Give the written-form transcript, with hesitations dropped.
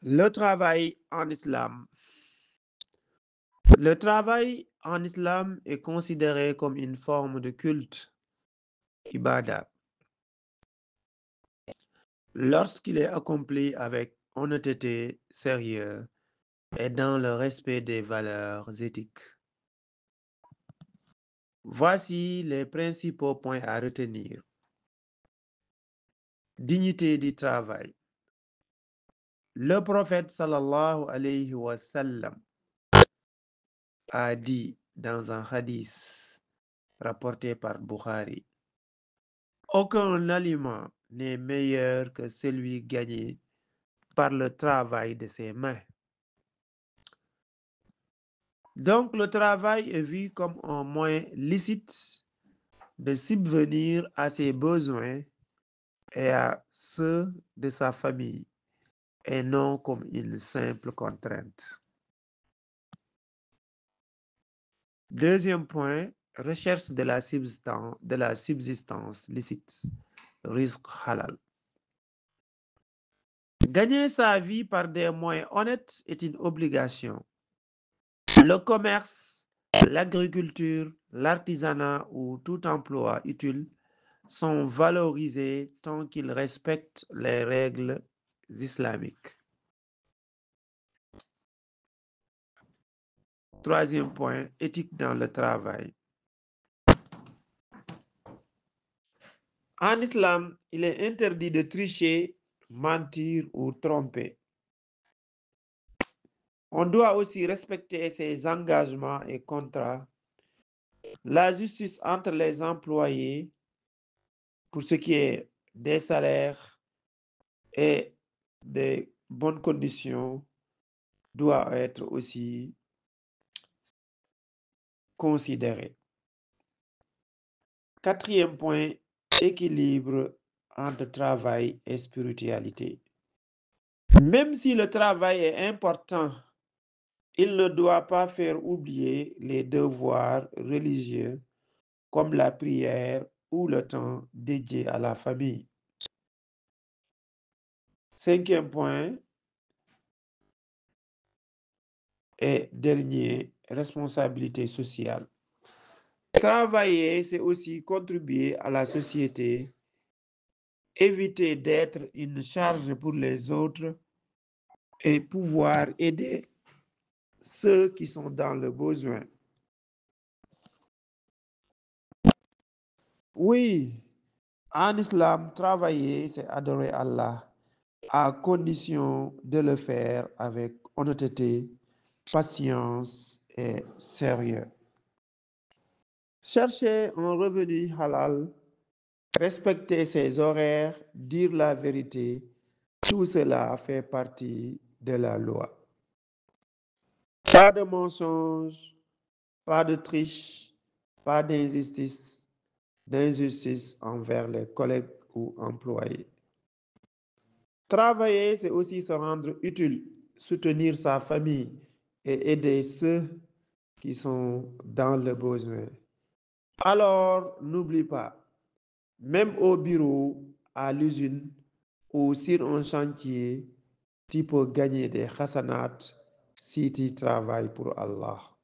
Le travail en islam. Le travail en islam est considéré comme une forme de culte, ibadat, lorsqu'il est accompli avec honnêteté, sérieux et dans le respect des valeurs éthiques. Voici les principaux points à retenir. Dignité du travail. Le prophète sallallahu alayhi wa sallam a dit dans un hadith rapporté par Bukhari, aucun aliment n'est meilleur que celui gagné par le travail de ses mains. Donc le travail est vu comme un moyen licite de subvenir à ses besoins et à ceux de sa famille, et non comme une simple contrainte. Deuxième point, recherche de la subsistance licite, risque halal. Gagner sa vie par des moyens honnêtes est une obligation. Le commerce, l'agriculture, l'artisanat ou tout emploi utile sont valorisés tant qu'ils respectent les règles islamiques. Troisième point, éthique dans le travail. En islam, il est interdit de tricher, mentir ou tromper. On doit aussi respecter ses engagements et contrats. La justice entre les employés pour ce qui est des salaires et des bonnes conditions doit être aussi considérée. Quatrième point, équilibre entre travail et spiritualité. Même si le travail est important, il ne doit pas faire oublier les devoirs religieux comme la prière ou le temps dédié à la famille. Cinquième point et dernier, responsabilité sociale. Travailler, c'est aussi contribuer à la société, éviter d'être une charge pour les autres et pouvoir aider ceux qui sont dans le besoin. Oui, en islam, travailler, c'est adorer Allah, à condition de le faire avec honnêteté, patience et sérieux. Chercher un revenu halal, respecter ses horaires, dire la vérité, tout cela fait partie de la loi. Pas de mensonges, pas de triche, pas d'injustice envers les collègues ou employés. Travailler, c'est aussi se rendre utile, soutenir sa famille et aider ceux qui sont dans le besoin. Alors, n'oublie pas, même au bureau, à l'usine ou sur un chantier, tu peux gagner des hasanats si tu travailles pour Allah.